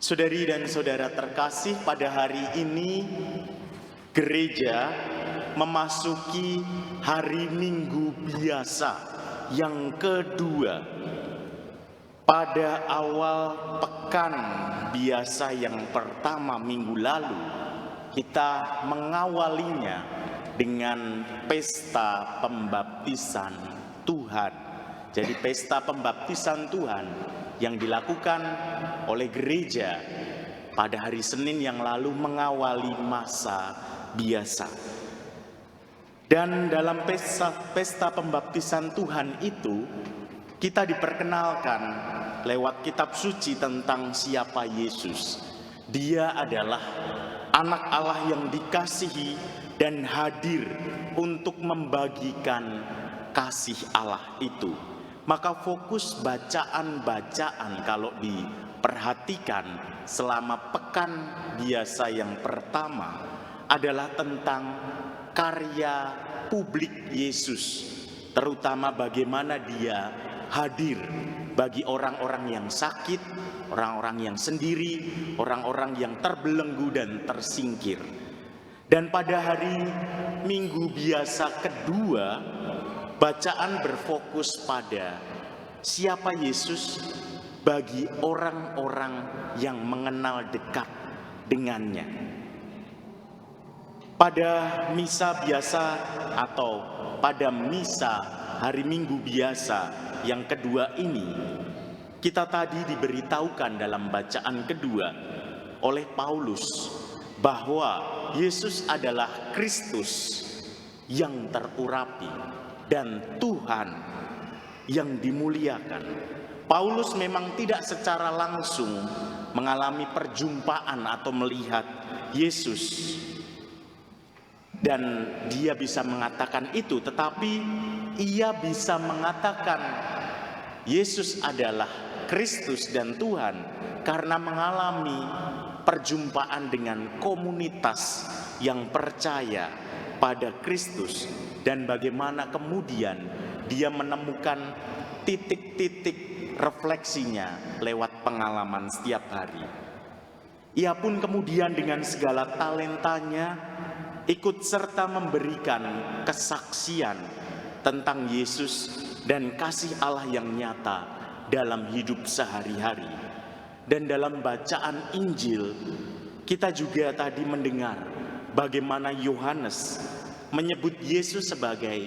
Saudari dan saudara terkasih, pada hari ini gereja memasuki hari Minggu biasa yang kedua. Pada awal pekan biasa yang pertama minggu lalu, kita mengawalinya dengan pesta pembaptisan Tuhan. Jadi pesta pembaptisan Tuhan yang dilakukan oleh gereja pada hari Senin yang lalu mengawali masa biasa. Dan dalam pesta pembaptisan Tuhan itu, kita diperkenalkan lewat kitab suci tentang siapa Yesus. Dia adalah anak Allah yang dikasihi dan hadir untuk membagikan kasih Allah itu. Maka fokus bacaan-bacaan kalau diperhatikan selama pekan biasa yang pertama adalah tentang karya publik Yesus, terutama bagaimana dia hadir bagi orang-orang yang sakit, orang-orang yang sendiri, orang-orang yang terbelenggu dan tersingkir. Dan pada hari Minggu biasa kedua, bacaan berfokus pada siapa Yesus bagi orang-orang yang mengenal dekat dengannya. Pada misa biasa atau pada misa hari Minggu biasa yang kedua ini, kita tadi diberitahukan dalam bacaan kedua oleh Paulus bahwa Yesus adalah Kristus yang terurapi dan Tuhan yang dimuliakan. Paulus memang tidak secara langsung mengalami perjumpaan atau melihat Yesus dan dia bisa mengatakan itu, tetapi ia bisa mengatakan Yesus adalah Kristus dan Tuhan karena mengalami perjumpaan dengan komunitas yang percaya pada Kristus, dan bagaimana kemudian dia menemukan titik-titik refleksinya lewat pengalaman setiap hari. Ia pun kemudian dengan segala talentanya ikut serta memberikan kesaksian tentang Yesus dan kasih Allah yang nyata dalam hidup sehari-hari. Dan dalam bacaan Injil, kita juga tadi mendengar bagaimana Yohanes menyebut Yesus sebagai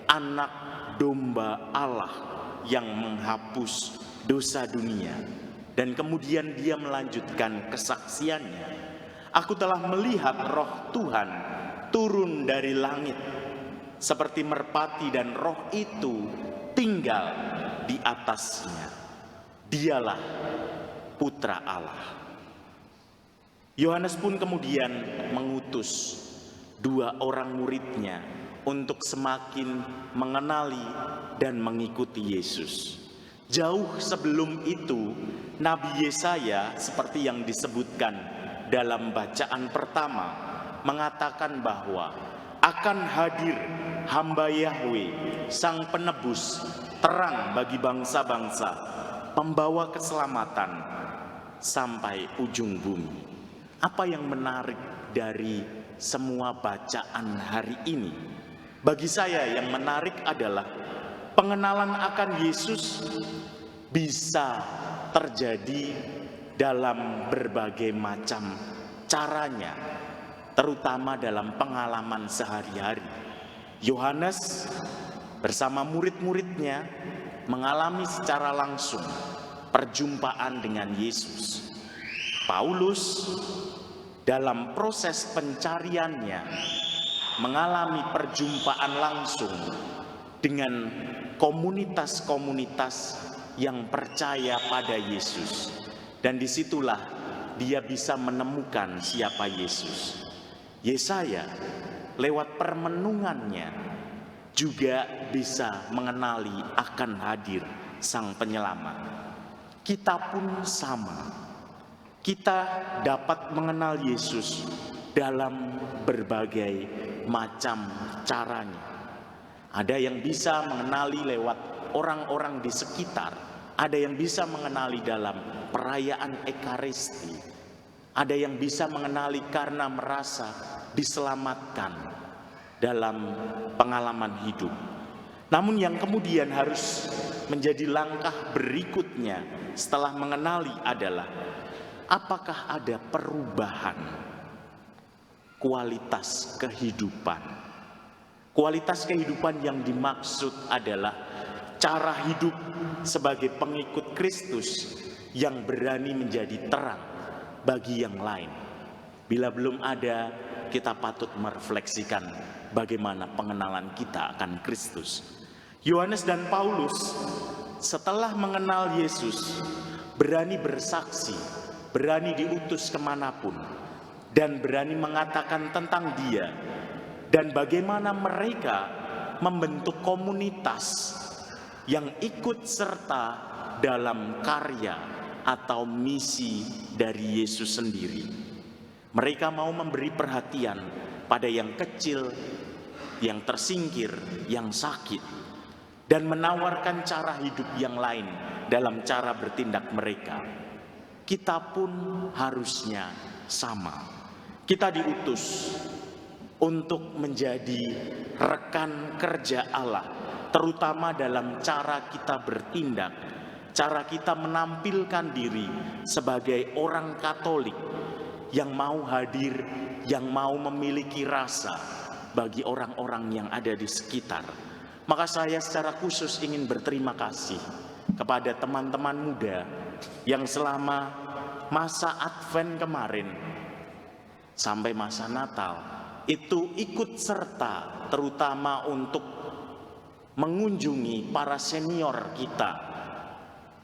anak domba Allah yang menghapus dosa dunia. Dan kemudian dia melanjutkan kesaksiannya. Aku telah melihat Roh Tuhan turun dari langit seperti merpati, dan Roh itu tinggal di atasnya. Dialah Putra Allah. Yohanes pun kemudian mengutus dua orang muridnya untuk semakin mengenali dan mengikuti Yesus. Jauh sebelum itu, Nabi Yesaya seperti yang disebutkan dalam bacaan pertama mengatakan bahwa akan hadir hamba Yahweh, sang penebus, terang bagi bangsa-bangsa, pembawa keselamatan sampai ujung bumi. Apa yang menarik dari semua bacaan hari ini? Bagi saya yang menarik adalah pengenalan akan Yesus bisa terjadi dalam berbagai macam caranya, terutama dalam pengalaman sehari-hari. Yohanes bersama murid-muridnya mengalami secara langsung perjumpaan dengan Yesus. Paulus dalam proses pencariannya mengalami perjumpaan langsung dengan komunitas-komunitas yang percaya pada Yesus. Dan disitulah dia bisa menemukan siapa Yesus. Yesaya lewat permenungannya juga bisa mengenali akan hadir Sang Penyelamat. Kita pun sama. Kita dapat mengenal Yesus dalam berbagai macam caranya. Ada yang bisa mengenali lewat orang-orang di sekitar, Ada yang bisa mengenali dalam perayaan Ekaristi. Ada yang bisa mengenali karena merasa diselamatkan dalam pengalaman hidup. Namun yang kemudian harus menjadi langkah berikutnya setelah mengenali adalah apakah ada perubahan kualitas kehidupan. Kualitas kehidupan yang dimaksud adalah cara hidup sebagai pengikut Kristus yang berani menjadi terang bagi yang lain. Bila belum ada, kita patut merefleksikan bagaimana pengenalan kita akan Kristus. Yohanes dan Paulus setelah mengenal Yesus berani bersaksi, berani diutus kemanapun, dan berani mengatakan tentang Dia, dan bagaimana mereka membentuk komunitas yang ikut serta dalam karya atau misi dari Yesus sendiri. Mereka mau memberi perhatian pada yang kecil, yang tersingkir, yang sakit, dan menawarkan cara hidup yang lain dalam cara bertindak mereka. Kita pun harusnya sama. Kita diutus untuk menjadi rekan kerja Allah, terutama dalam cara kita bertindak, cara kita menampilkan diri sebagai orang Katolik yang mau hadir, yang mau memiliki rasa bagi orang-orang yang ada di sekitar. Maka saya secara khusus ingin berterima kasih kepada teman-teman muda yang selama masa Advent kemarin sampai masa Natal itu ikut serta terutama untuk mengunjungi para senior kita.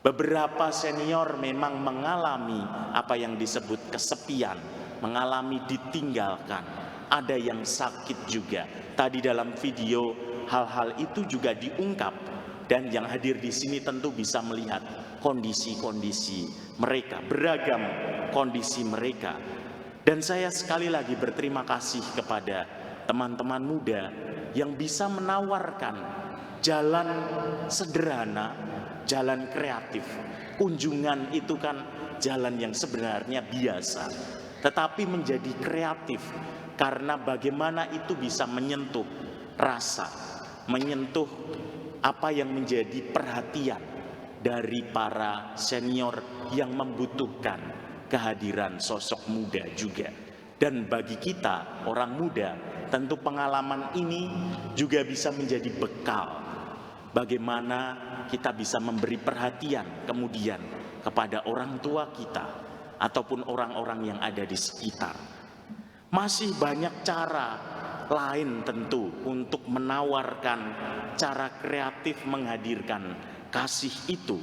Beberapa senior memang mengalami apa yang disebut kesepian, mengalami ditinggalkan. Ada yang sakit juga. Tadi dalam video hal-hal itu juga diungkap, dan yang hadir di sini tentu bisa melihat kondisi-kondisi mereka, beragam kondisi mereka. Dan saya sekali lagi berterima kasih kepada teman-teman muda yang bisa menawarkan jalan sederhana, jalan kreatif. Kunjungan itu kan jalan yang sebenarnya biasa, tetapi menjadi kreatif karena bagaimana itu bisa menyentuh rasa, menyentuh apa yang menjadi perhatian dari para senior yang membutuhkan kehadiran sosok muda juga. Dan bagi kita orang muda, tentu pengalaman ini juga bisa menjadi bekal bagaimana kita bisa memberi perhatian kemudian kepada orang tua kita ataupun orang-orang yang ada di sekitar. Masih banyak cara lain tentu untuk menawarkan cara kreatif menghadirkan kasih itu.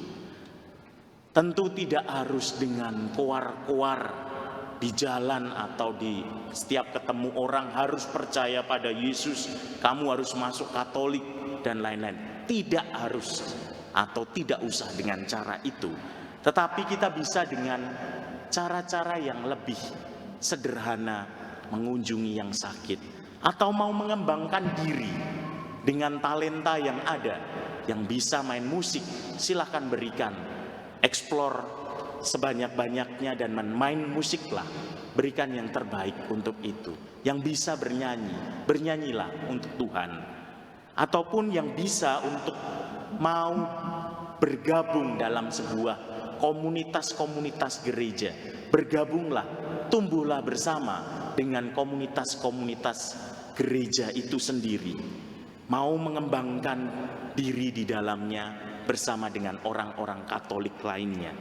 Tentu tidak harus dengan koar-koar di jalan atau di setiap ketemu orang harus percaya pada Yesus, kamu harus masuk Katolik dan lain-lain. Tidak harus atau tidak usah dengan cara itu. Tetapi kita bisa dengan cara-cara yang lebih sederhana, mengunjungi yang sakit, atau mau mengembangkan diri dengan talenta yang ada. Yang bisa main musik, silahkan berikan, explore sebanyak-banyaknya dan main musiklah, berikan yang terbaik untuk itu. Yang bisa bernyanyi, bernyanyilah untuk Tuhan. Ataupun yang bisa untuk mau bergabung dalam sebuah komunitas-komunitas gereja, bergabunglah, tumbuhlah bersama dengan komunitas-komunitas gereja itu sendiri, mau mengembangkan diri di dalamnya bersama dengan orang-orang Katolik lainnya.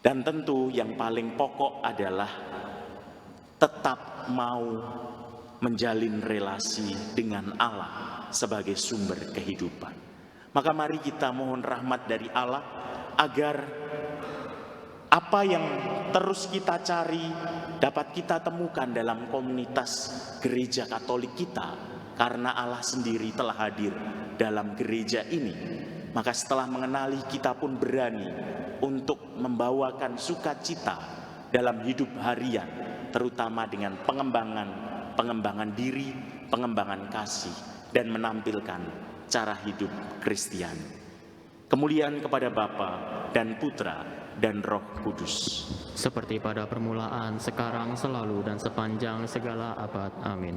Dan tentu yang paling pokok adalah tetap mau menjalin relasi dengan Allah sebagai sumber kehidupan. Maka mari kita mohon rahmat dari Allah agar apa yang terus kita cari dapat kita temukan dalam komunitas gereja Katolik kita, karena Allah sendiri telah hadir dalam gereja ini. Maka setelah mengenali, kita pun berani untuk membawakan sukacita dalam hidup harian, terutama dengan pengembangan diri, pengembangan kasih, dan menampilkan cara hidup Kristiani. Kemuliaan kepada Bapa dan Putra dan Roh Kudus. Seperti pada permulaan, sekarang, selalu, dan sepanjang segala abad. Amin.